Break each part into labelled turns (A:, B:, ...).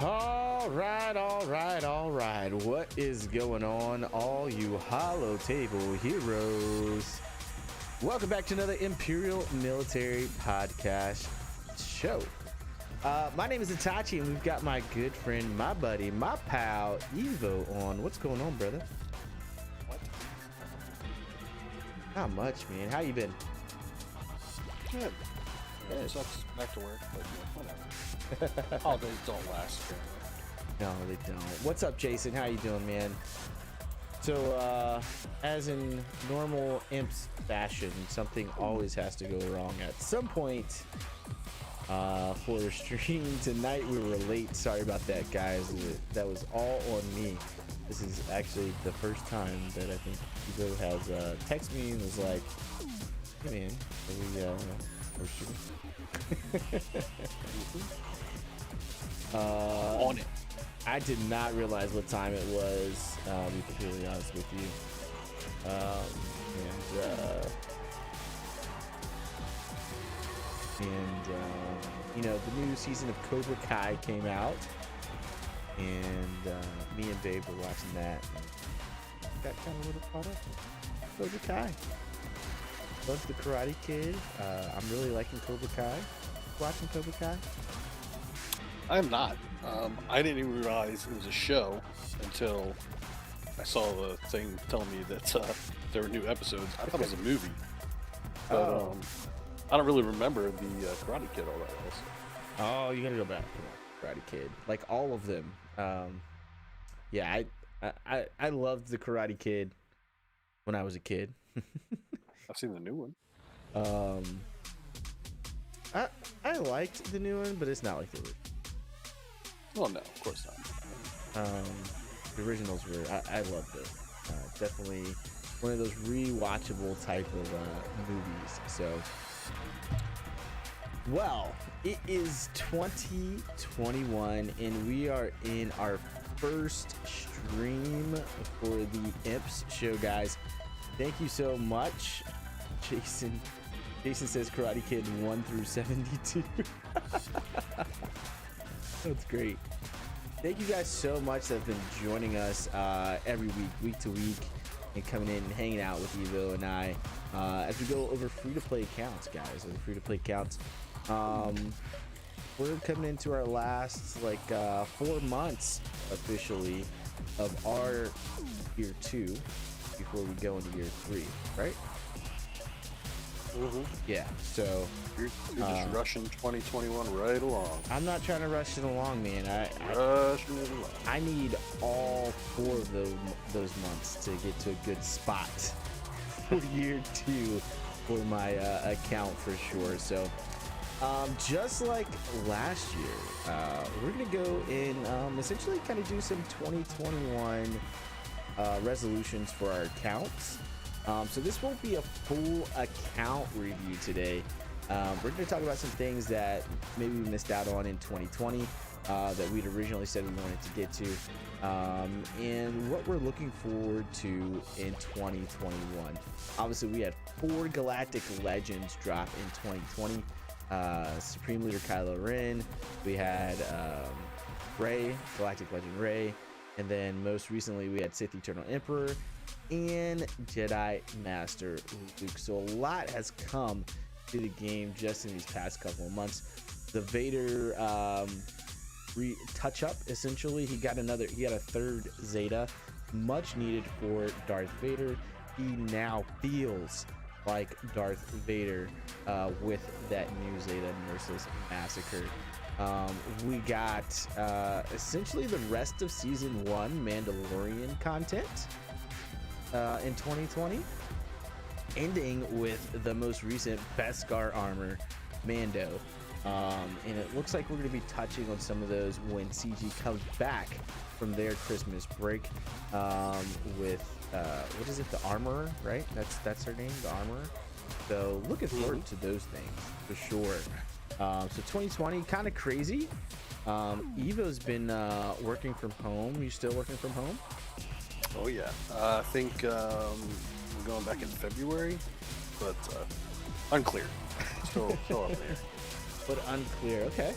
A: All right. What is going on, all you hollow table heroes? Welcome back to another Imperial Military Podcast Show. My name is Itachi, and we've got my good friend, my buddy, my pal, Evo on. What's going on, brother?
B: What?
A: Not much, man. How you been?
B: Good. It sucks back to work, but whatever. Holidays don't last.
A: No, they don't. What's up, Jason? How you doing, man? So, as in normal imps fashion, something always has to go wrong at some point. For the stream tonight, we were late. Sorry about that, guys. That was all on me. This is actually the first time that I think Evo has texted me and was like, "Hey, man, we're shooting."
B: On it.
A: I did not realize what time it was, to be completely honest with you. You know, the new season of Cobra Kai came out, and me and Babe were watching that. And got kind of a little caught up with Cobra Kai. Love the Karate Kid. I'm really liking Cobra Kai. Watching Cobra Kai?
B: I'm not. I didn't even realize it was a show until I saw the thing telling me that there were new episodes. I thought it was a movie. But, I don't really remember the Karate Kid all that well.
A: Oh, you gotta go back. Come on, Karate Kid. Like all of them. Yeah, I loved the Karate Kid when I was a kid.
B: I've seen the new one.
A: I liked the new one, but it's not like the original.
B: Well, no, of course not.
A: The originals were, I loved it. Definitely one of those rewatchable type of movies. So, well, it is 2021, and we are in our first stream for the Imps show, guys. Thank you so much, Jason. Jason says Karate Kid 1 through 72. That's great. Thank you guys so much that have been joining us every week to week, and coming in and hanging out with Evo and I as we go over free-to-play accounts, guys. Over free-to-play accounts. We're coming into our last 4 months officially of our year 2 before we go into year 3, right?
B: Mm-hmm.
A: Yeah, so
B: you're just rushing 2021 right along.
A: I'm not trying to rush it along, man.
B: Rushing it along.
A: I need all 4 of those months to get to a good spot for year 2 for my account for sure. So just like last year, we're gonna go and essentially kind of do some 2021 resolutions for our accounts. So this won't be a full account review today. We're going to talk about some things that maybe we missed out on in 2020 that we'd originally said we wanted to get to, and what we're looking forward to in 2021. Obviously, we had 4 Galactic Legends drop in 2020. Supreme Leader Kylo Ren. We had Rey, Galactic Legend Rey. And then most recently, we had Sith Eternal Emperor and Jedi Master Luke. So a lot has come to the game just in these past couple of months. The Vader touch up, essentially. He got a 3rd Zeta, much needed for Darth Vader. He now feels like Darth Vader with that new Zeta Merciless Massacre. We got essentially the rest of season 1 Mandalorian content in 2020, ending with the most recent Bescar armor, Mando. And it looks like we're going to be touching on some of those when CG comes back from their Christmas break with what is it, the Armorer, right? That's her name, the Armorer. So looking forward to those things for sure. So 2020, kind of crazy. Evo's been working from home. You still working from home?
B: Oh yeah, I think I'm going back in February, but unclear. Still up there.
A: But unclear. Okay.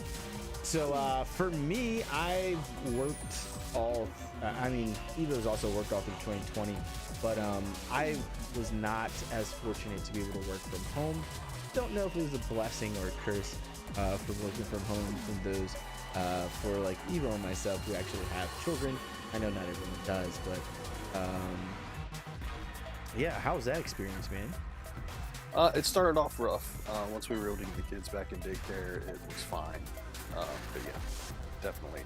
A: So for me, I worked all. I mean, Evo's also worked all through 2020, but I was not as fortunate to be able to work from home. Don't know if it was a blessing or a curse for working from home from those for like Evo and myself who actually have children. I know not everyone does, but yeah, how was that experience, man?
B: It started off rough. Once we were able to get the kids back in daycare, it was fine. But yeah, definitely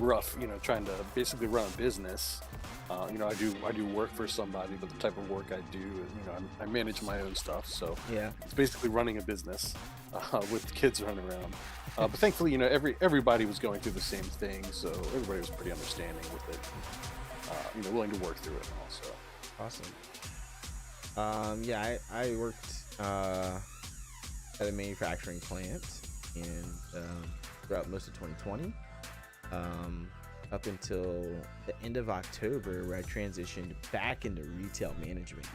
B: rough. You know, trying to basically run a business. You know, I do work for somebody, but the type of work I do, you know, I manage my own stuff. So
A: yeah,
B: it's basically running a business with kids running around. But thankfully, you know, everybody was going through the same thing, so everybody was pretty understanding with it. You know, willing to work through it also.
A: Awesome. Yeah, I worked at a manufacturing plant and throughout most of 2020, up until the end of October, where I transitioned back into retail management,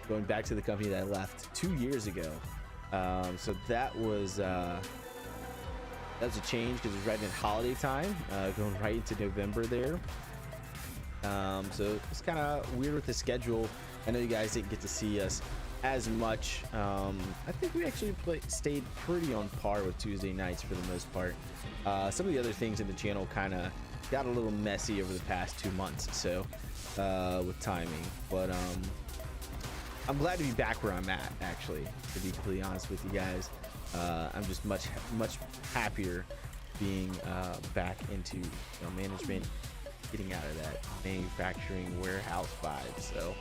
A: going back to the company that I left 2 years ago. So that was a change because it was right in holiday time, going right into November there. So it's kind of weird with the schedule. I know you guys didn't get to see us as much. I think we actually stayed pretty on par with Tuesday nights for the most part. Some of the other things in the channel kind of got a little messy over the past 2 months, so with timing. But I'm glad to be back where I'm at, actually, to be completely honest with you guys. I'm just much happier being back into management, getting out of that manufacturing warehouse vibe. So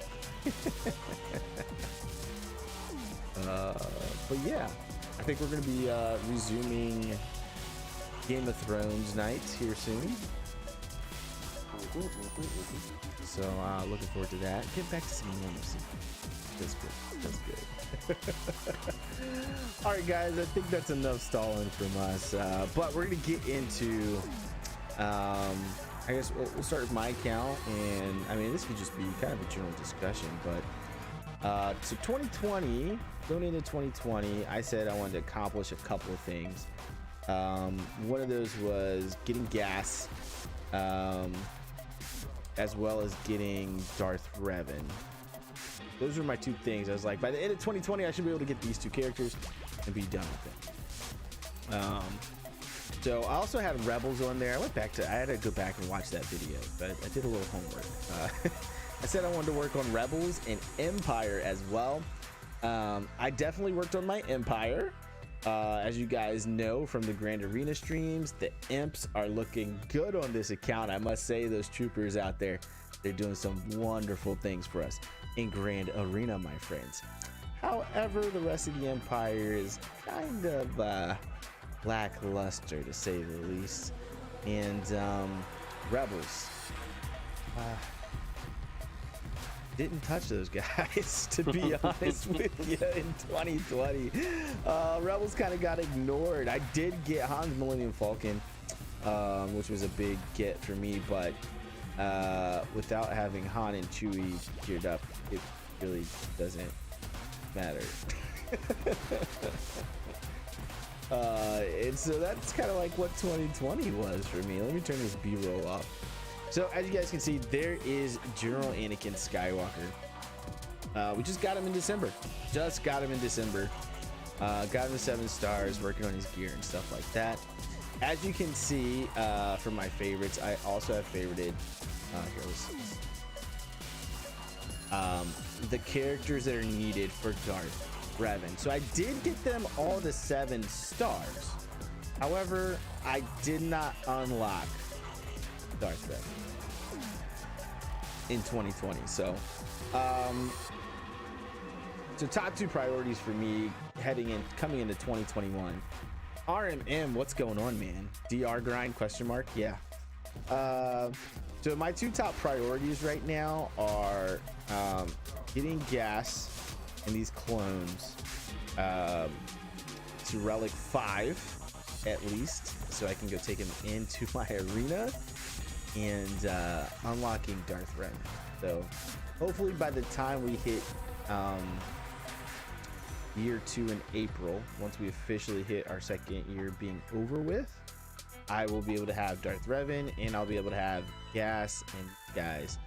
A: but yeah, I think we're going to be resuming Game of Thrones night here soon. So looking forward to that. Get back to some normalcy. That's good. All right, guys, I think that's enough stalling from us. But we're going to get into I guess we'll start with my account, and I mean, this could just be kind of a general discussion, but so 2020, going into 2020, I said I wanted to accomplish a couple of things. One of those was getting gas, as well as getting Darth Revan. Those were my two things. I was like, by the end of 2020, I should be able to get these two characters and be done with them. So I also had Rebels on there. I had to go back and watch that video, but I did a little homework. I said I wanted to work on Rebels and Empire as well. I definitely worked on my Empire. As you guys know from the Grand Arena streams, the imps are looking good on this account. I must say, those troopers out there, they're doing some wonderful things for us in Grand Arena, my friends. However, the rest of the Empire is kind of lackluster, to say the least. And Rebels, didn't touch those guys, to be honest with you, in 2020. Rebels kind of got ignored. I did get Han's Millennium Falcon, which was a big get for me, but without having Han and Chewie geared up, it really doesn't matter. And so that's kind of like what 2020 was for me. Let me turn this B-roll off. So as you guys can see, there is General Anakin Skywalker. We just got him in December. Got him to 7 stars, working on his gear and stuff like that. As you can see from my favorites, I also have favorited the characters that are needed for Darth Revan. So I did get them all to 7 stars. However, I did not unlock Darth Revan in 2020. So top 2 priorities for me coming into 2021. RMM, what's going on, man? DR grind ? Yeah. So my 2 top priorities right now are getting gas and these clones to Relic 5 at least, so I can go take him into my arena, and unlocking Darth Revan. So hopefully by the time we hit year 2 in April, once we officially hit our second year being over with, I will be able to have Darth Revan, and I'll be able to have Gas and guys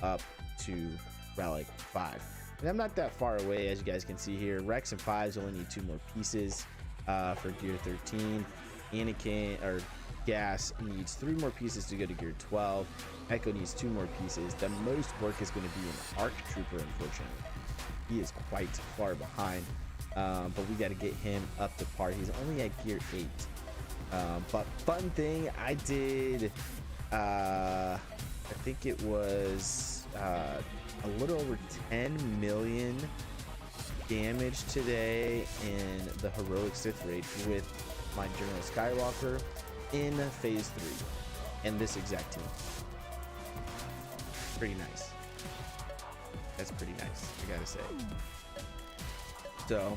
A: up to Relic 5. And I'm not that far away, as you guys can see here. Rex and 5s only need 2 more pieces for Gear 13. Anakin or Gas needs 3 more pieces to go to Gear 12. Echo needs 2 more pieces. The most work is going to be an ARC Trooper, unfortunately. He is quite far behind, but we got to get him up to par. He's only at Gear 8. But fun thing, I did, I think it was a little over 10 million damage today in the Heroic Sith Raid with my General Skywalker in Phase 3 and this exact team. Pretty nice. That's pretty nice, I gotta say. So,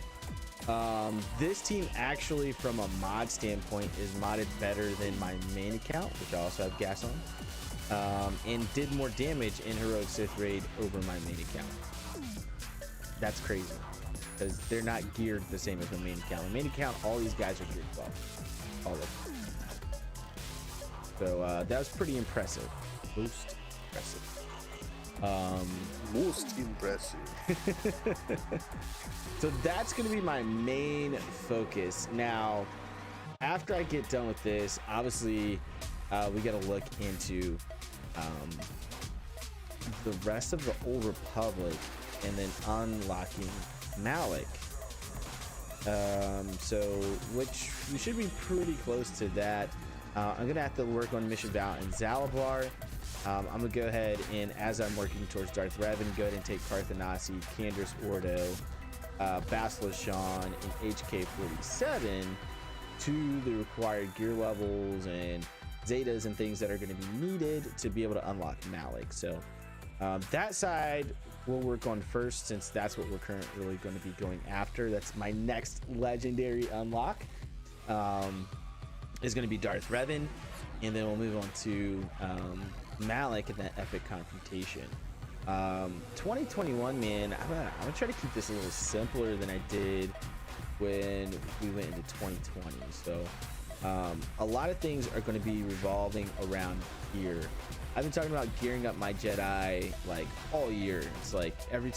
A: this team actually, from a mod standpoint, is modded better than my main account, which I also have gas on, and did more damage in Heroic Sith Raid over my main account. That's crazy, because they're not geared the same as the main account. The main account, all these guys are geared 12, all of them. So that was pretty impressive. Most impressive. So that's going to be my main focus. Now, after I get done with this, obviously, we got to look into the rest of the Old Republic and then unlocking Malak. So, which we should be pretty close to that. I'm going to have to work on Mission Val and Zalabar. I'm going to go ahead and, as I'm working towards Darth Revan, go ahead and take Carthanasi, Candra's Ordo, Bastila Shan, and HK-47 to the required gear levels and Zetas and things that are going to be needed to be able to unlock Malak. So that side we'll work on first, since that's what we're currently going to be going after. That's my next legendary unlock, is going to be Darth Revan, and then we'll move on to Malak and that epic confrontation. 2021, man, I'm gonna try to keep this a little simpler than I did when we went into 2020. So a lot of things are going to be revolving around gear. I've been talking about gearing up my Jedi like all year. It's like every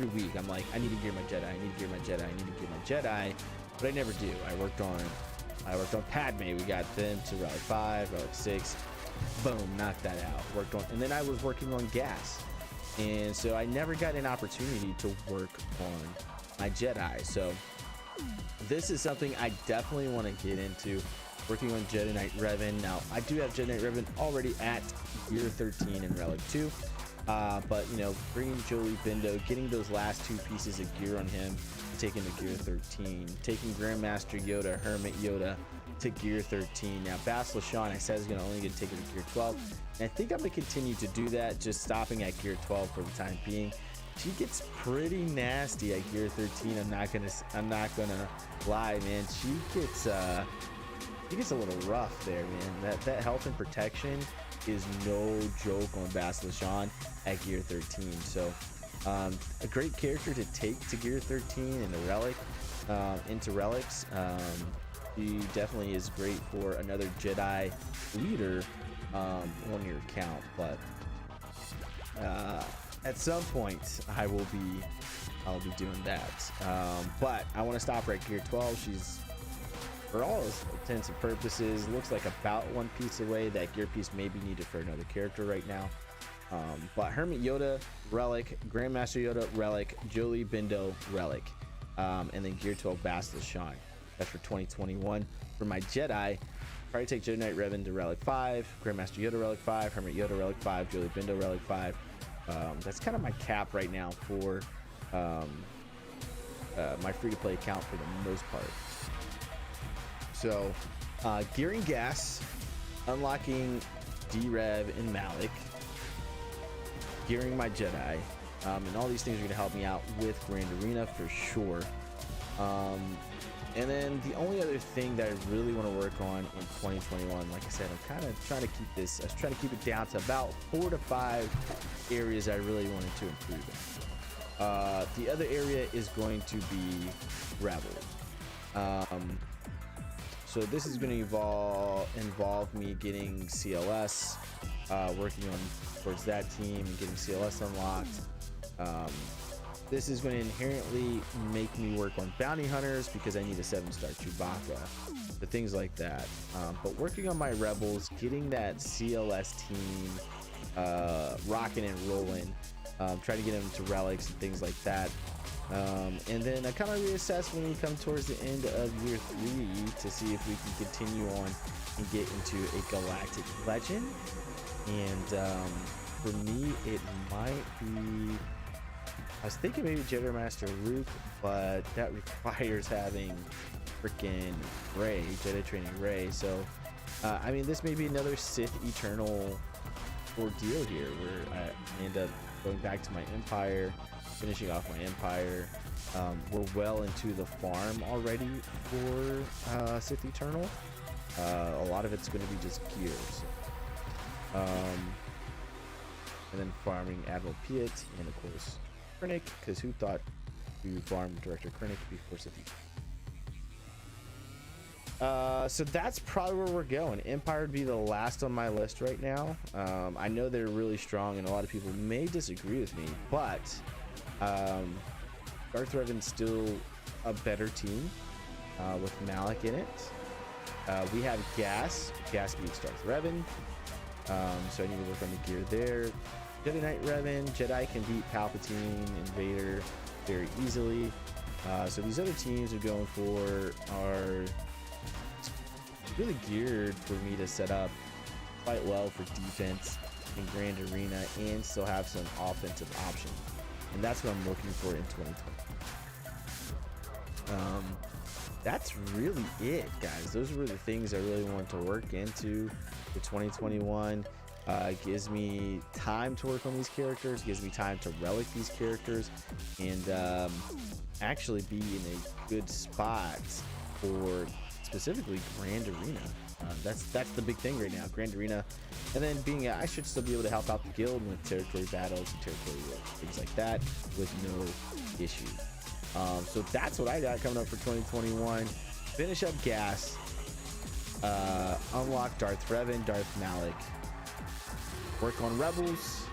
A: week I'm like, I need to gear my Jedi, I need to gear my Jedi, I need to gear my Jedi, but I never do. I worked on Padme. We got them to Relic 5, Relic 6, boom, knocked that out. Worked on, and then I was working on Gas, and so I never got an opportunity to work on my Jedi. So this is something I definitely want to get into, working on Jedi Knight Revan. Now I do have Jedi Knight Revan already at Gear 13 in Relic 2, but you know, bringing Jolie Bindo, getting those last 2 pieces of gear on him, taking to Gear 13, taking Grandmaster Yoda, Hermit Yoda to Gear 13. Now Bastila Shan, I said, is only going to take it to Gear 12, and I think I'm going to continue to do that, just stopping at Gear 12 for the time being. She gets pretty nasty at Gear 13. I'm not gonna lie, man. She gets a little rough there, man. That health and protection is no joke on Bastila Shan at Gear 13. So a great character to take to Gear 13 in a relic, into relics. He definitely is great for another Jedi leader on your account, but at some point I'll be doing that. But I want to stop her at Gear 12. She's, for all intents and purposes, looks like about 1 piece away. That gear piece may be needed for another character right now. But Hermit Yoda, Relic, Grandmaster Yoda, Relic, Jolie Bindo, Relic, and then Gear 12 Bastila Shan. That's for 2021. For my Jedi, probably take Jedi Knight Revan to Relic 5, Grandmaster Yoda Relic 5, Hermit Yoda Relic 5, Jolie Bindo Relic 5. That's kind of my cap right now for my free-to-play account for the most part. So, gearing Gas, unlocking D-Rev and Malak, gearing my Jedi, and all these things are going to help me out with Grand Arena for sure. And then the only other thing that I really want to work on in 2021, like I said, I'm kind of trying to keep this, I was trying to keep it down to about 4 to 5 areas I really wanted to improve in. The other area is going to be Rebel. So this is going to involve me getting CLS, working on towards that team and getting CLS unlocked. This is going to inherently make me work on bounty hunters because I need a 7-star Chewbacca, but things like that. But working on my Rebels, getting that CLS team rocking and rolling, try to get them to relics and things like that. And then I kind of reassess when we come towards the end of year 3 to see if we can continue on and get into a galactic legend. And for me, it might be, I was thinking maybe Jedi Master Luke, but that requires having freaking Rey, Jedi training Rey. So I mean, this may be another Sith Eternal ordeal here where I end up going back to my Empire, finishing off my Empire. We're well into the farm already for Sith Eternal. A lot of it's going to be just gears. And then farming Admiral Piet and of course Krennic, because who thought to farm Director Krennic before Sith Eternal? So that's probably where we're going. Empire would be the last on my list right now. I know they're really strong and a lot of people may disagree with me, but Darth Revan's still a better team with Malik in it. We have Gas beats Darth Revan, so I need to work on the gear there. Jedi Knight Revan, Jedi can beat Palpatine and Vader very easily. So these other teams are going for are really geared for me to set up quite well for defense in Grand Arena and still have some offensive options. And that's what I'm looking for in 2020. That's really it, guys. Those were the things I really wanted to work into for 2021. It gives me time to work on these characters, gives me time to relic these characters, and actually be in a good spot for specifically Grand Arena. That's the big thing right now, Grand Arena. And then I should still be able to help out the guild with territory battles and territory wars, things like that, with no issue. So that's what I got coming up for 2021. Finish up Gas, unlock Darth Revan, Darth Malik, work on Rebels,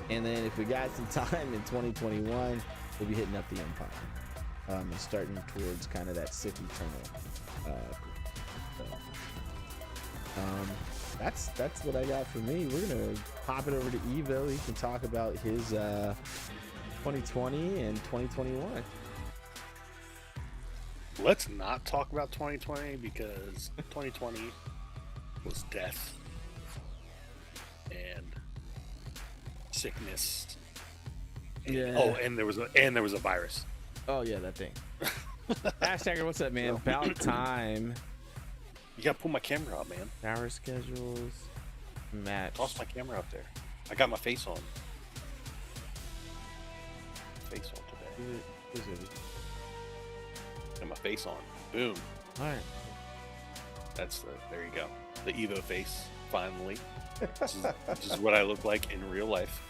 A: and then if we got some time in 2021, we'll be hitting up the Empire and starting towards kind of that Sith Eternal. That's what I got for me. We're gonna pop it over to Evo. He can talk about his 2020 and 2021.
B: Let's not talk about 2020 because 2020 was death and sickness.
A: Yeah.
B: Oh, and there was a virus.
A: Oh yeah, that thing. Hashtagger, what's up, man? About time.
B: You gotta pull my camera out, man.
A: Power schedules. Match.
B: Toss my camera out there. I got my face on. Face on today. Got my face on. Boom.
A: All right.
B: There you go. The Evo face, finally. This is what I look like in real life.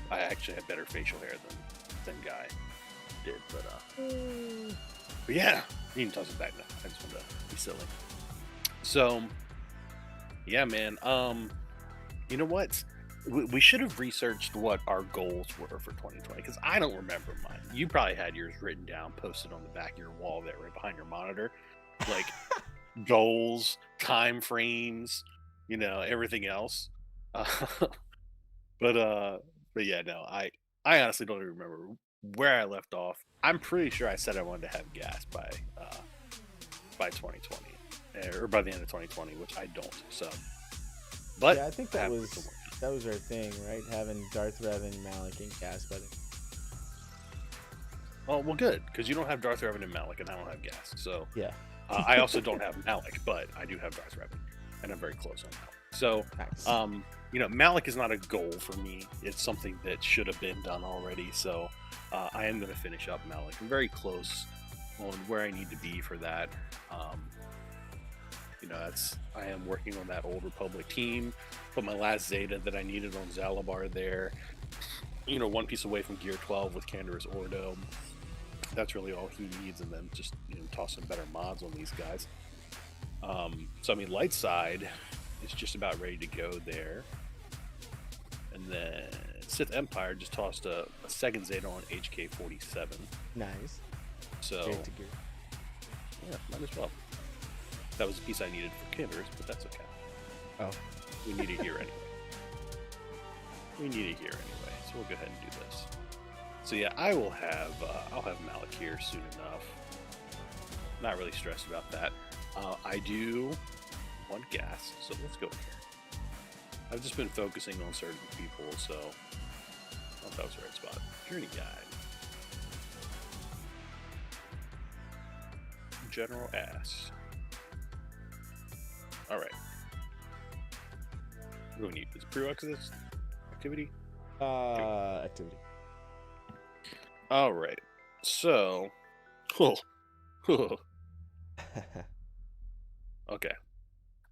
B: I actually have better facial hair than Guy did, but yeah, you can toss it back now. I just wanted to be silly. So, yeah, man. You know what? We should have researched what our goals were for 2020 because I don't remember mine. You probably had yours written down, posted on the back of your wall there, right behind your monitor, like goals, time frames, everything else. But yeah, no, I honestly don't even remember where I left off. I'm pretty sure I said I wanted to have Gas by 2020 or by the end of 2020, which I don't. So, but
A: yeah, I think that was our thing, right? Having Darth Revan, Malik, and Gas by the.
B: Oh well, good because you don't have Darth Revan and Malik, and I don't have Gas. So
A: yeah,
B: I also don't have Malik, but I do have Darth Revan, and I'm very close on that. So,
A: nice.
B: Malik is not a goal for me. It's something that should have been done already. So, I am going to finish up Malik. I'm very close on where I need to be for that. I am working on that Old Republic team. Put my last Zeta that I needed on Zalabar there. One piece away from Gear 12 with Canderous Ordo. That's really all he needs, and then just toss some better mods on these guys. Light side is just about ready to go there. And then Sith Empire just tossed a second Zeta on HK-47.
A: Nice.
B: So, yeah, might as well. That was a piece I needed for Canderous, but that's okay.
A: Oh.
B: We need it here anyway. So we'll go ahead and do this. So yeah, I'll have Malik here soon enough. Not really stressed about that. I do want gas, so let's go here. I've just been focusing on certain people, so I thought that was the right spot. Journey guide. General Ass. Alright. What do we need? Is it prerequisites? Activity?
A: Activity.
B: Alright. So. Okay.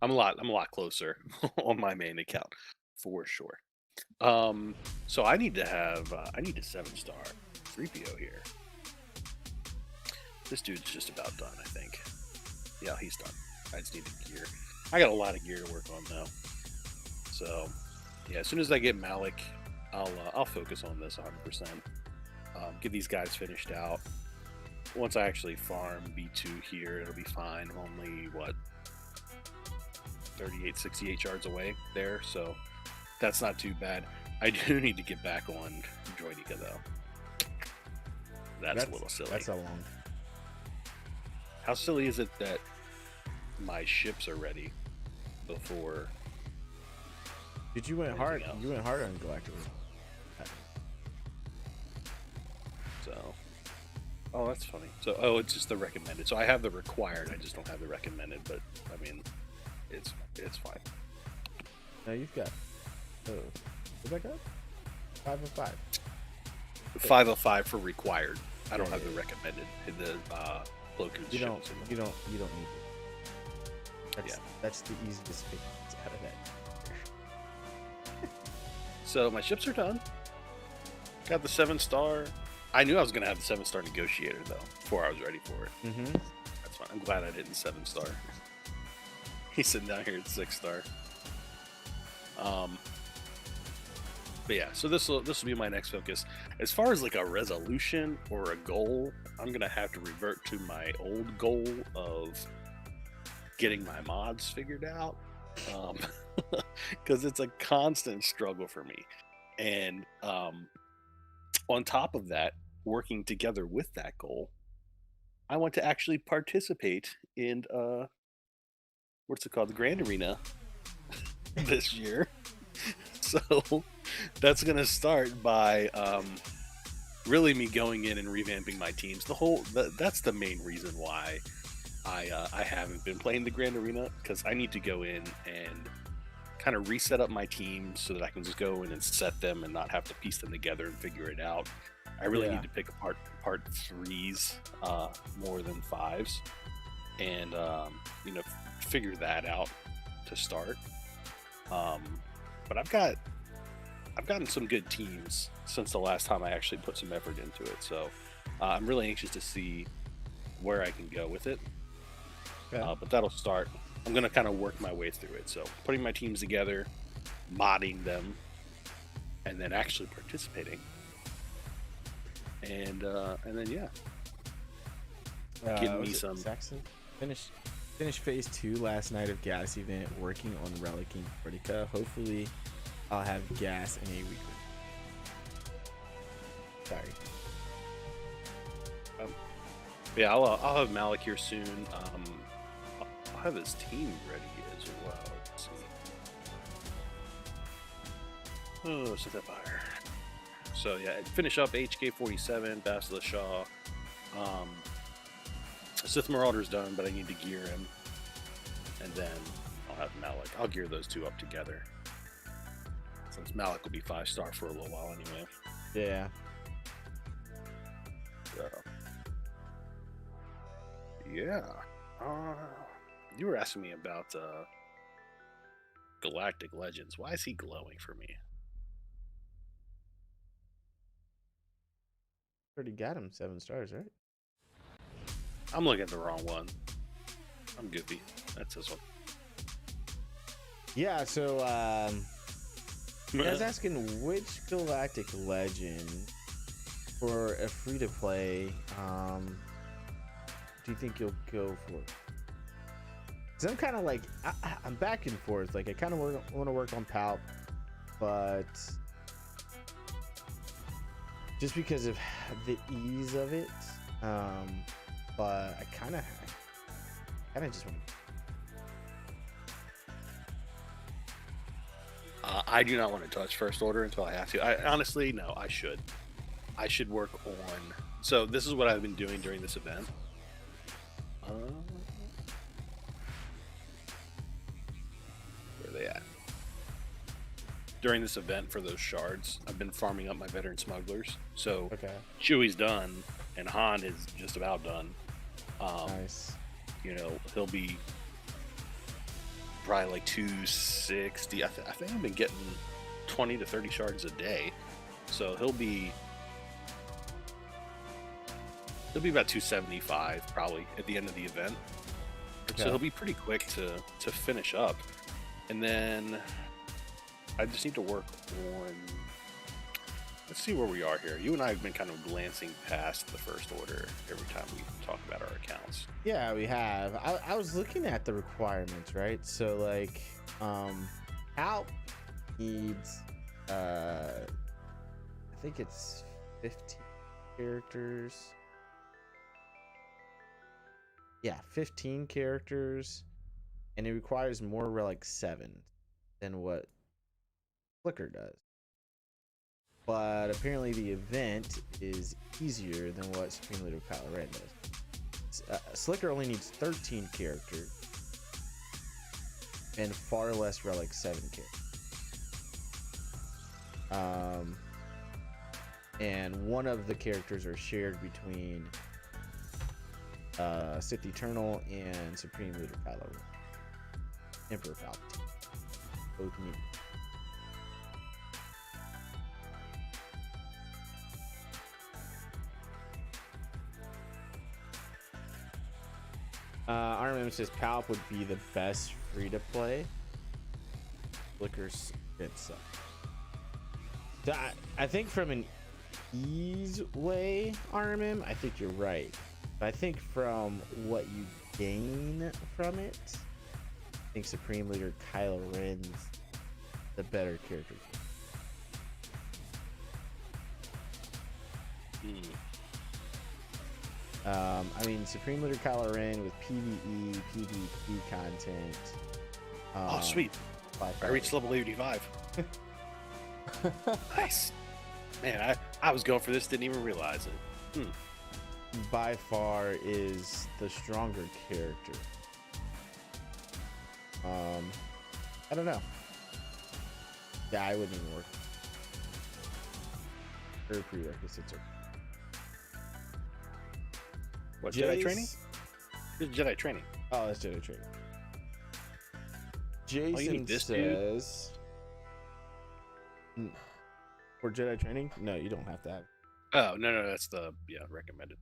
B: I'm a lot closer on my main account, for sure. So I need to have a 7-star 3PO here. This dude's just about done, I think. Yeah, he's done. I just need the gear. I got a lot of gear to work on though. So yeah, as soon as I get Malik, I'll focus on this 100%. Get these guys finished out. Once I actually farm B2 here, it'll be fine. I'm only 68 yards away there, so that's not too bad. I do need to get back on Droideka though. That's a little silly.
A: That's a long.
B: How silly is it that my ships are ready before?
A: Did you went hard?
B: Else?
A: You went hard on Galactic.
B: So, oh, that's funny. So, it's just the recommended. So I have the required. I just don't have the recommended. But I mean, it's fine.
A: No, you've got. What's that got? 505.
B: 505 for required. I don't have the recommended. The Plo Koon's
A: You don't
B: ships.
A: need it. That's the easiest pick out of that.
B: So my ships are done. Got the 7-star. I knew I was going to have the 7-star negotiator though before I was ready for it.
A: Mm-hmm.
B: That's fine. I'm glad I didn't 7-star. He's sitting down here at 6-star. But yeah, so this will be my next focus. As far as like a resolution or a goal, I'm gonna have to revert to my old goal of getting my mods figured out, because it's a constant struggle for me. And on top of that, working together with that goal, I want to actually participate in what's it called, the Grand Arena this year. So that's going to start by really me going in and revamping my teams. That's the main reason why I haven't been playing the Grand Arena, because I need to go in and kind of reset up my team so that I can just go in and set them and not have to piece them together and figure it out. I really need to pick apart part 3s more than 5s, and figure that out to start. But I've gotten some good teams since the last time I actually put some effort into it. So I'm really anxious to see where I can go with it. Okay. But that'll start. I'm going to kind of work my way through it. So putting my teams together, modding them, and then actually participating. And then getting me some.
A: Saxon finished phase 2 last night of gas event, working on relicking Vertica. Hopefully I'll have gas in a week. Sorry.
B: Yeah, I'll have Malik here soon. I'll have his team ready as well. Let's see. Oh, Sith Empire. So yeah, finish up HK-47, Bastila Shaw. Sith Marauder's done, but I need to gear him. And then I'll have Malik. I'll gear those two up together, since Malik will be 5-star for a little while anyway.
A: Yeah.
B: So, yeah. You were asking me about Galactic Legends. Why is he glowing for me?
A: Already got him 7 stars, right?
B: I'm looking at the wrong one. I'm goofy. That's this one.
A: Yeah, so I was asking which Galactic Legend for a free-to-play do you think you'll go for? Because I'm kind of like, I'm back and forth. Like, I kind of want to work on Palp, but just because of the ease of it, but I kind of just want to.
B: I do not want to touch First Order until I have to. I honestly, no, I should. I should work on. So this is what I've been doing during this event. Where are they at? During this event for those shards, I've been farming up my veteran smugglers. So
A: Okay.
B: Chewie's done, and Han is just about done.
A: Nice.
B: You know, he'll be probably like 260. I think I've been getting 20 to 30 shards a day, so he'll be about 275 probably at the end of the event.
A: Okay.
B: So he'll be pretty quick to finish up, and then I just need to work on. Let's see where we are here. You and I have been kind of glancing past the First Order every time we talk about our accounts.
A: Yeah, we have. I was looking at the requirements, right? So like, Palp needs, I think it's 15 characters. Yeah, 15 characters, and it requires more Relic 7 than what Flicker does. But apparently the event is easier than what Supreme Leader Kylo Ren does. Slicker only needs 13 characters and far less Relic 7 characters. And one of the characters are shared between Sith Eternal and Supreme Leader Kylo Ren. Emperor Palpatine. Both need. RMM says Palp would be the best free to play. Flicker's good stuff. So I think from an ease way, RMM, I think you're right. But I think from what you gain from it, I think Supreme Leader Kylo Ren's the better character. I mean, Supreme Leader Kylo Ren with PvE, PvP content.
B: Oh, sweet. I reached level 85. Nice. Man, I was going for this, didn't even realize it.
A: By far is the stronger character. I don't know. Yeah, I wouldn't even work. Or prerequisites.
B: What, Jedi training? This is Jedi training.
A: Oh, that's Jedi training. Jason says... For Jedi training? No, you don't have to have.
B: Oh, no, that's the, recommended.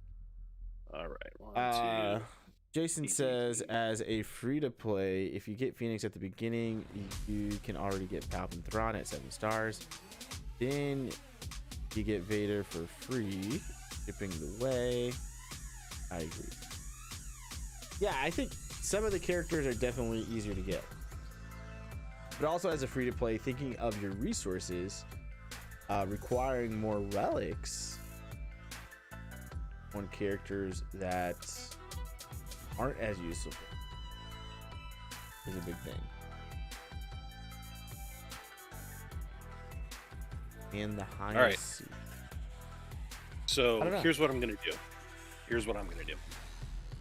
B: All right, 1, 2.
A: Jason says, as a free-to-play, if you get Phoenix at the beginning, you can already get Palpatine Thrawn at 7 stars. Then you get Vader for free, skipping the way. I agree. Yeah, I think some of the characters are definitely easier to get. But also as a free-to-play, thinking of your resources, requiring more relics on characters that aren't as useful is a big thing. And the highest.
B: All right.
A: Seat.
B: So here's what I'm going to do.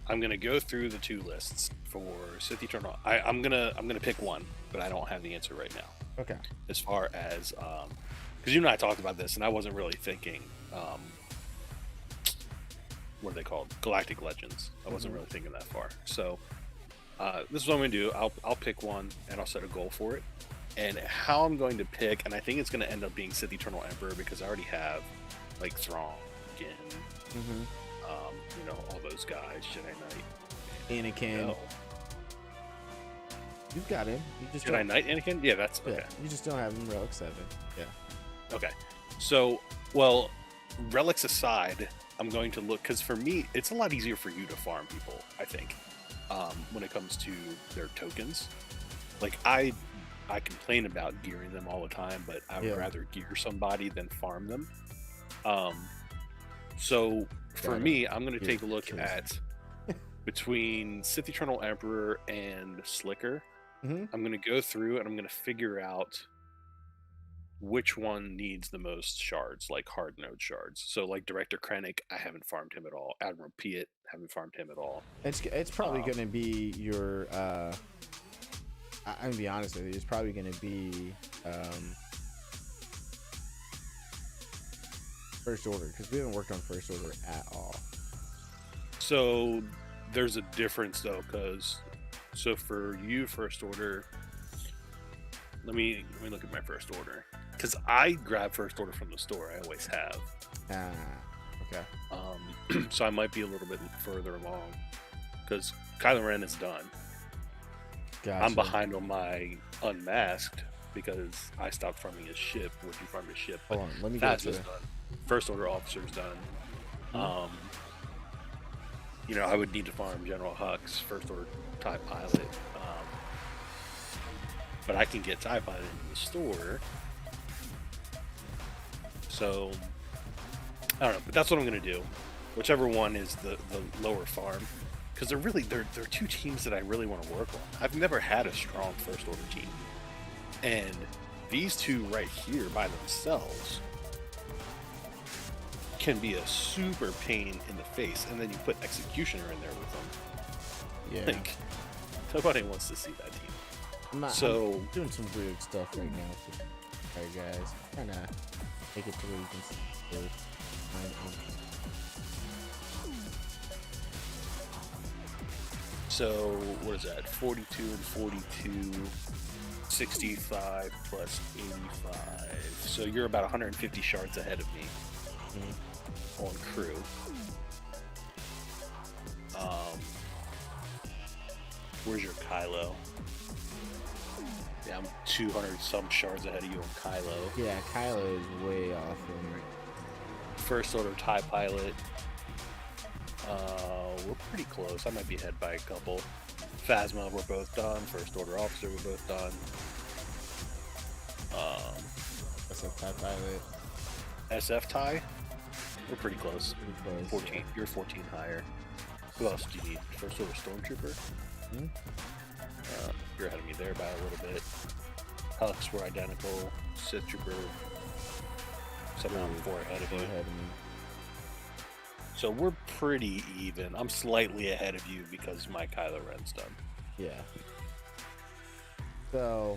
B: I'm going to go through the 2 lists for Sith Eternal. I'm gonna pick one, but I don't have the answer right now.
A: Okay.
B: As far as because you and I talked about this, and I wasn't really thinking what are they called? Galactic Legends. I wasn't really thinking that far. So This is what I'm going to do. I'll pick one, and I'll set a goal for it. And how I'm going to pick, and I think it's going to end up being Sith Eternal Emperor, because I already have, like, Thrawn, Jin, all those guys, Jedi Knight.
A: Anakin.
B: No.
A: You've got him. You just
B: Jedi Knight Anakin? Yeah, that's okay.
A: Yeah, you just don't have him Relic 7. Yeah.
B: Okay. So, well, relics aside, I'm going to look, because for me, it's a lot easier for you to farm people, I think, when it comes to their tokens. Like, I complain about gearing them all the time, but I would rather gear somebody than farm them. So for me, I'm going to take a look at between Sith Eternal Emperor and Slicker. I'm going to go through and I'm going to figure out which one needs the most shards, like hard node shards. So like Director Krennic, I haven't farmed him at all. Admiral Piet, haven't farmed him at all.
A: It's probably going to be your I'm gonna be honest with you, it's probably gonna be First Order, because we haven't worked on First Order at all.
B: So there's a difference though, because for you, First Order, let me look at my First Order, because I grab First Order from the store. I always have.
A: Okay.
B: So I might be a little bit further along, because Kylo Ren is done.
A: Gotcha.
B: I'm behind on my Unmasked because I stopped farming his ship. Would you farm his ship?
A: Hold on, let me get
B: Phasma's done. First Order officer's done. I would need to farm General Hux, First Order TIE Pilot. But I can get TIE Pilot in the store. So I don't know, but that's what I'm gonna do. Whichever one is the lower farm. Because they're two teams that I really want to work on. I've never had a strong First Order team. And these two right here by themselves can be a super pain in the face. And then you put Executioner in there with them.
A: Yeah.
B: Like, nobody wants to see that team.
A: I'm doing some weird stuff right now. Alright guys, trying to make it to where you can see both.
B: So, what is that? 42 and 42, 65 plus 85. So you're about 150 shards ahead of me on crew. Where's your Kylo? Yeah, I'm 200 some shards ahead of you on Kylo.
A: Yeah, Kylo is way off in
B: First Order TIE Pilot. We're pretty close. I might be ahead by a couple. Phasma, we're both done. First Order Officer, we're both done.
A: SF TIE Pilot.
B: SF TIE? We're pretty close.
A: Pretty close.
B: 14. Yeah. You're 14 higher. Who else do you need? First Order Stormtrooper? You're ahead of me there by a little bit. Hux, we're identical. Sith Trooper, somehow 4 ahead of you. So we're pretty even. I'm slightly ahead of you because my Kylo Ren's done.
A: Yeah. So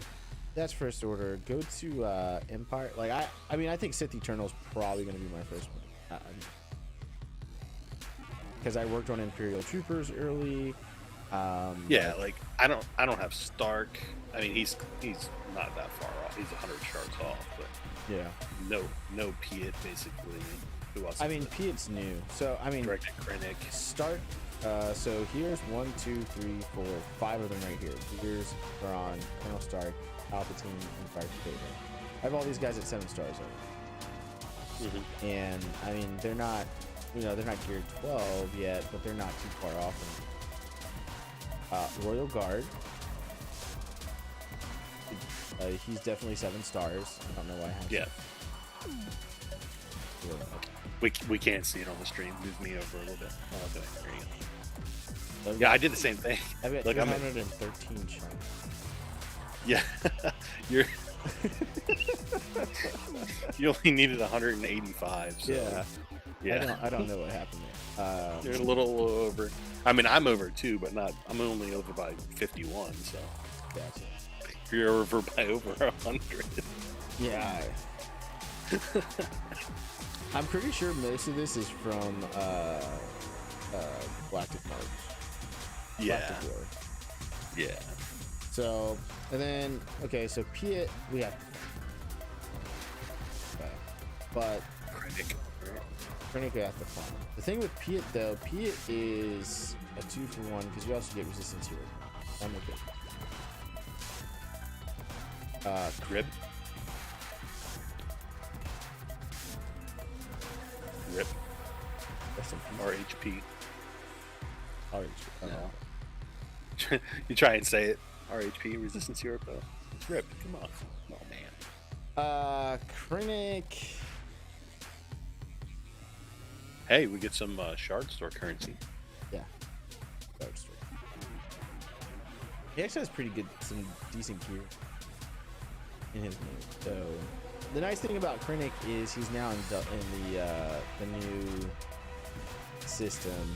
A: that's First Order. Go to Empire. Like I think Sith Eternal's probably going to be my first one. Because I worked on Imperial Troopers early.
B: Yeah, like I don't have Stark. I mean, he's not that far off. He's 100 shards off, but
A: yeah,
B: no Piet basically. Who else?
A: I mean, Piet's new, so I mean,
B: Director Krennic.
A: Start. So here's 1, 2, 3, 4, 5 of them right here. Here's Thrawn, Colonel Stark, Palpatine, and Darth Vader. I have all these guys at 7 stars already. And I mean, they're not geared 12 yet, but they're not too far off. Royal Guard. He's definitely 7 stars. I don't know why I have.
B: Yeah. We can't see it on the stream. Move me over a little bit. Oh, okay. There you go. Yeah, I did the same thing.
A: I bet
B: Look,
A: 113 shards.
B: Yeah, you're. You only needed 185. So,
A: yeah. I don't know what happened there.
B: You're a little over. I mean, I'm over too, but not. I'm only over by 51. So.
A: Gotcha.
B: You're over by over 100.
A: Yeah. I'm pretty sure most of this is from Galactic March.
B: Yeah.
A: Galactic War.
B: Yeah.
A: So, and then, okay, so Piet, we have to farm. Okay. But
B: Krennic, right?
A: Krennic we have to farm. The thing with Piet, though, Piet is a 2-for-1 because you also get resistance here. I'm okay.
B: Rip. Rip.
A: Rest in peace.
B: RHP.
A: RHP.
B: You try and say it. RHP, resistance hero. Rip. Come on. Oh man.
A: Krennic.
B: Hey, we get some shard store currency.
A: Yeah. He actually has pretty good, some decent gear in his move. So the nice thing about Krennic is he's now in the new system.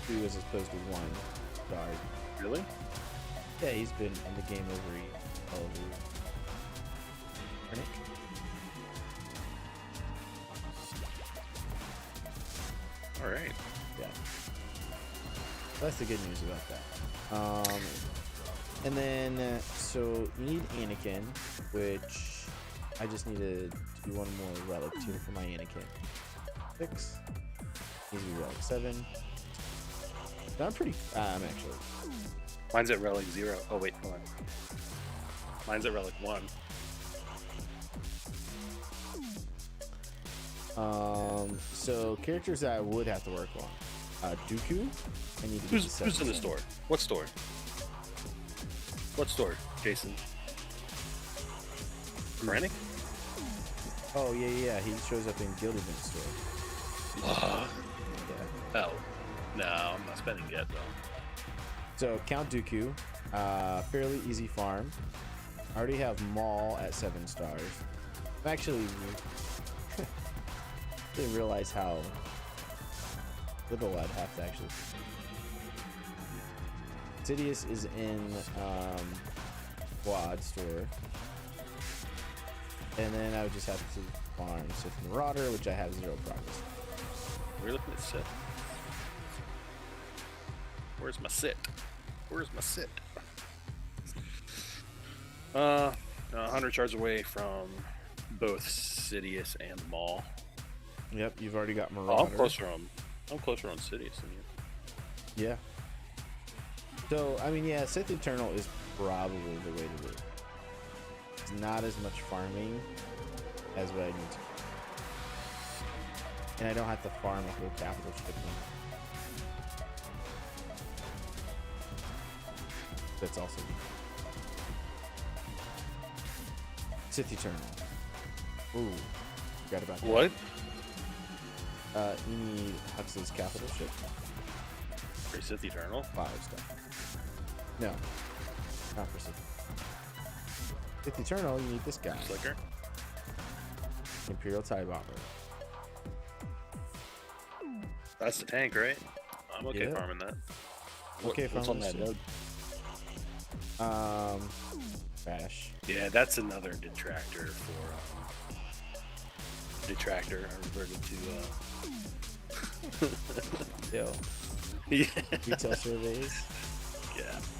A: 2 as opposed to 1 guard.
B: Really?
A: Yeah, he's been in the game over Krennic.
B: All right.
A: Yeah. That's the good news about that. And then, so you need Anakin, which I just need to do one more relic too for my Anakin. 6. Needs to be relic 7. But I'm actually.
B: Mine's at relic 0. Oh wait, hold on. Mine's at relic 1.
A: So characters that I would have to work on. Dooku. I need to get
B: Who's in the store? What store? What store, Jason? Krennic?
A: Oh yeah. He shows up in Guild Event store.
B: Yeah.
A: Yeah.
B: Oh. No, I'm not spending yet though.
A: So Count Dooku, fairly easy farm. I already have Maul at 7 stars. I'm actually didn't realize how little I'd have to actually. Sidious is in Quad store, and then I would just have to farm Sith Marauder, which I have 0 progress.
B: We're looking at Sit. Where's my Sit? 100 shards away from both Sidious and Maul.
A: Yep, you've already got
B: Oh,
A: Marauder.
B: I'm closer on Sidious than you.
A: Yeah. So, I mean, yeah, Sith Eternal is probably the way to do it. It's not as much farming as what I need to. And I don't have to farm a whole capital ship. That's also Sith Eternal. Ooh, forgot about that.
B: What?
A: You need Hux's capital ship.
B: For Sith Eternal?
A: 5 stuff. No, not for Sith. Sith Eternal, you need this guy.
B: Slicker?
A: Imperial TIE Bomber.
B: That's the tank, right? I'm okay
A: Yeah.
B: farming that.
A: Okay,
B: What's on that
A: farming
B: node?
A: Bash.
B: Yeah, that's another detractor for detractor. I reverted to
A: Yo,
B: yeah.
A: retail surveys.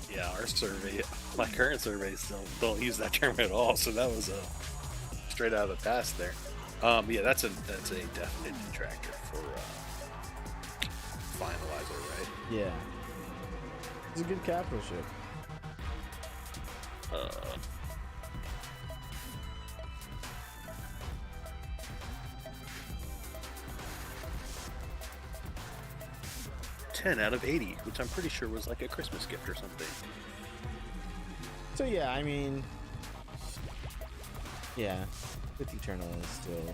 B: Yeah, our survey, my current surveys don't use that term at all, so that was straight out of the past there. Yeah, that's a definite detractor for finalizer, right?
A: Yeah, it's a good capital ship.
B: Uh, 10 out of 80, which I'm pretty sure was like a Christmas gift or something.
A: So yeah, I mean, yeah, Sith Eternal is still, I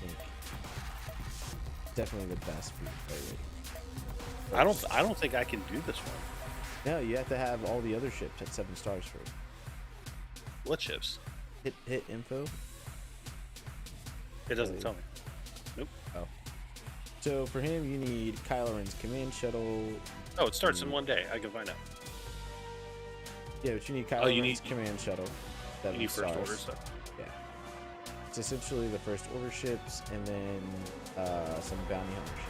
A: think, definitely the best free to play with.
B: I don't think I can do this one.
A: No, you have to have all the other ships at 7 stars first.
B: What ships?
A: Hit info.
B: It doesn't tell me. Nope.
A: Oh. So for him, you need Kylo Ren's command shuttle.
B: Oh, it starts in one day. I can find out.
A: Yeah, but you need Kylo
B: you
A: Ren's
B: need-
A: command shuttle.
B: You need first order
A: stuff.
B: stuff.
A: Yeah. It's essentially the first order ships and then some bounty hunter ships.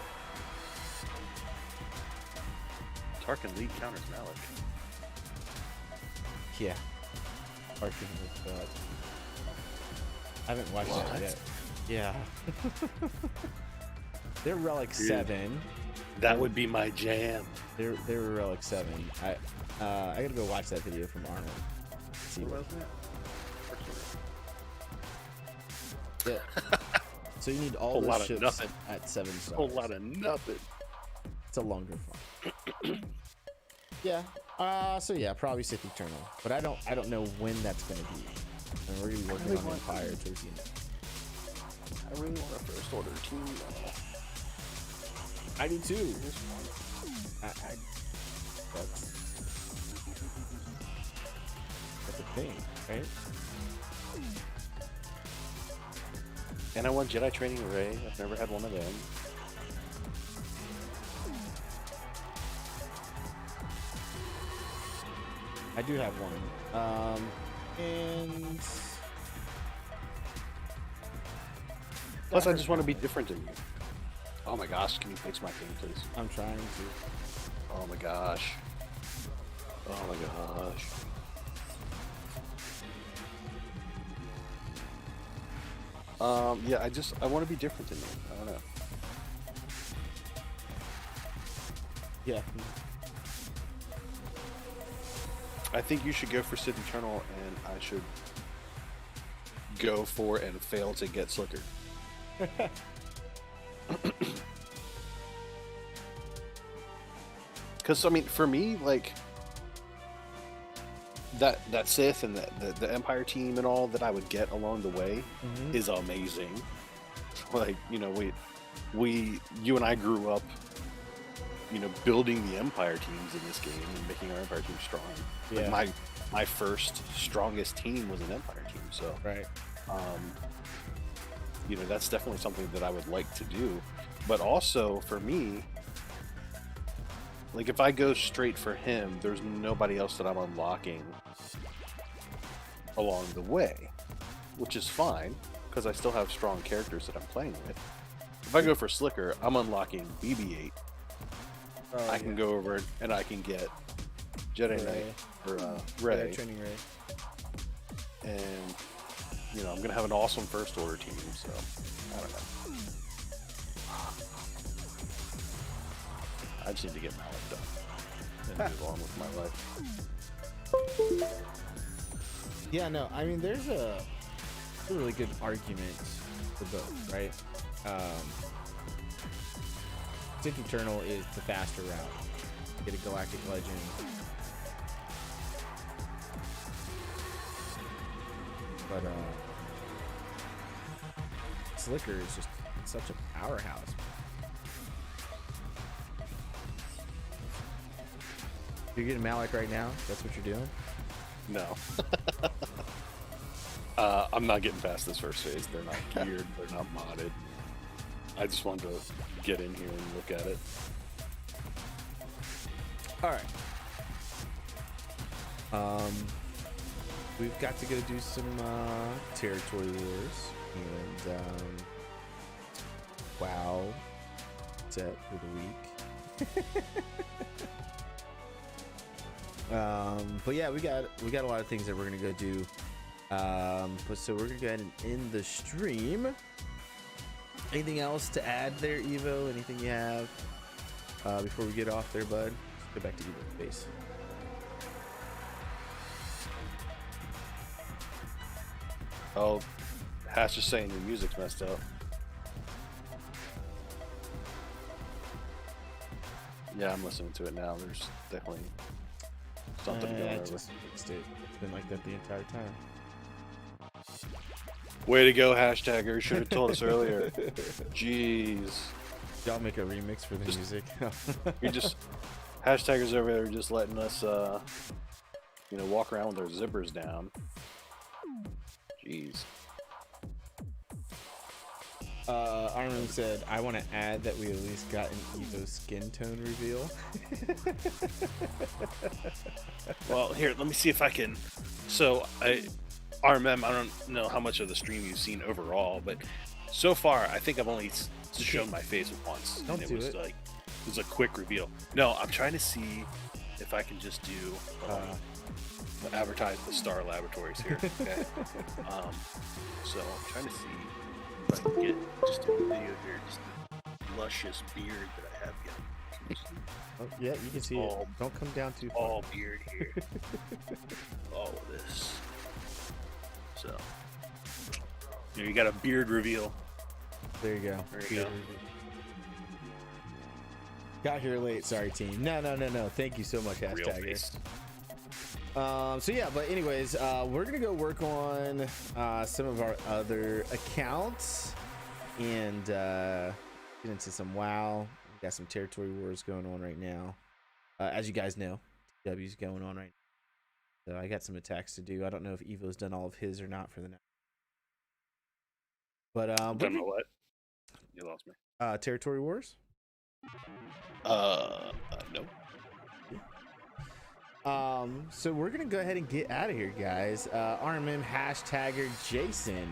B: Tarkin lead counters Malik.
A: Yeah. Arkin with I haven't watched that yet. Yeah. They're Relic 7.
B: That would be my jam.
A: They're Relic 7. I gotta go watch that video from Arnold. See
B: What
A: what.
B: was that?
A: Yeah. So you need all the ships at 7 stars.
B: A whole lot of nothing.
A: It's a longer font. Yeah. So yeah, probably Sith Eternal, but I don't know when that's gonna be. And we're gonna be working on Empire towards the end.
B: I really want a first order team.
A: I do too. That's a thing, right?
B: And I want Jedi Training Array. I've never had one of them.
A: I do have one. And
B: plus, I just want to be different than you. Oh my gosh, can you fix my thing, please?
A: I'm trying to.
B: Oh my gosh. Oh my gosh. Yeah, I want to be different than you. I don't know.
A: Yeah.
B: I think you should go for Sith Eternal, and I should go for and fail to get Slicker. Because, I mean, for me, like, that Sith and the Empire team and all that I would get along the way is amazing. Like, you know, you and I grew up, you know, building the Empire teams in this game and making our Empire team strong.
A: Yeah.
B: Like my first strongest team was an Empire team, so
A: Right.
B: You know, that's definitely something that I would like to do. But also for me, like if I go straight for him, there's nobody else that I'm unlocking along the way, which is fine because I still have strong characters that I'm playing with. If I go for Slicker, I'm unlocking BB-8. I can go over and I can get Jedi Knight or Rey.
A: Jedi Training Rey.
B: And, you know, I'm going to have an awesome first order team, so I don't know. I just need to get Malik done and move on with my life.
A: Yeah, no, I mean, there's a really good argument for both, right? Sith Eternal is the faster route. Get a Galactic Legend. But Slicker is just such a powerhouse. You're getting Malik right now? That's what you're doing?
B: No. I'm not getting past this first phase. They're not geared. They're not modded. I just wanted to get in here and look at it.
A: All right. We've got to go do some territory wars and WoW set for the week. But yeah, we got a lot of things that we're gonna go do. But so we're gonna go ahead and end the stream. Anything else to add there, Evo? Anything you have before we get off there, bud? Let's go back to Evo's base.
B: Oh, Hash is saying your music's messed up. Yeah, I'm listening to it now. There's definitely something going
A: I
B: on.
A: just fixed it. It's been like that the entire time.
B: Way to go, hashtagger. You should have told us earlier. Jeez.
A: Y'all make a remix for the music.
B: You're just hashtaggers over there just letting us you know, walk around with our zippers down. Jeez.
A: Armin said, I want to add that we at least got an Evo skin tone reveal.
B: Well, here, let me see if I can. So, RMM, I don't know how much of the stream you've seen overall, but so far, I think I've only shown my face once.
A: Don't
B: and
A: do
B: it was
A: it.
B: like was a quick reveal. No, I'm trying to see if I can just do advertise the Star Laboratories here. Okay. So I'm trying to see if I can get just a video here, just the luscious beard that I have here.
A: Oh, yeah, you can see it. Don't come down too far.
B: All beard here. All of this. So, you got a beard reveal.
A: There you go.
B: There you go.
A: Got here late. Sorry, team. No. Thank you so much, hashtagger. So yeah, but anyways, we're gonna go work on some of our other accounts and get into some WoW. We got some territory wars going on right now. As you guys know, TW's going on right now. So I got some attacks to do. I don't know if Evo's done all of his or not for the next. But
B: don't know what. You lost me.
A: Territory wars.
B: No.
A: So we're gonna go ahead and get out of here, guys. RMM hashtagger Jason,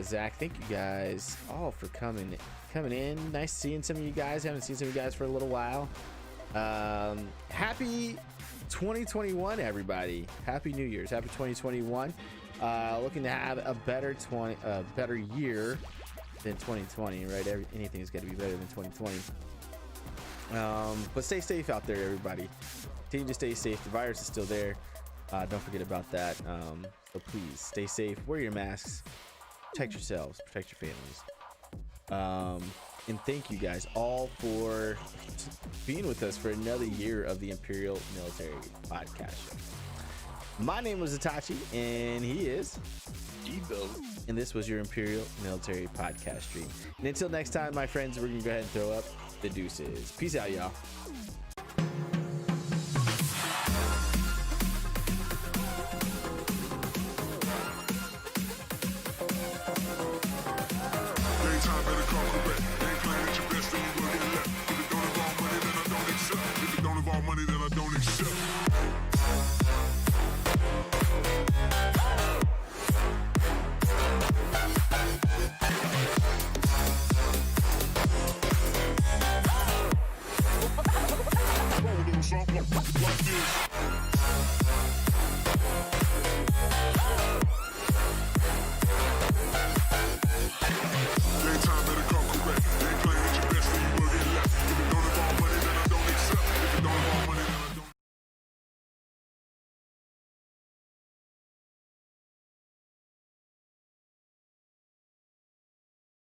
A: Zach, thank you guys all for coming in. Nice seeing some of you guys. Haven't seen some of you guys for a little while. Happy 2021, everybody. Happy New Year's. Happy 2021. Looking to have a better year than 2020, right? Anything's got to be better than 2020. But stay safe out there, everybody. Continue to stay safe. The virus is still there. Don't forget about that. So please stay safe. Wear your masks. Protect yourselves. Protect your families. And thank you guys all for being with us for another year of the Imperial Military Podcast Show. My name was Itachi, and he is
B: Evo.
A: And this was your Imperial Military Podcast stream. And until next time, my friends, we're going to go ahead and throw up the deuces. Peace out, y'all.
C: Like this.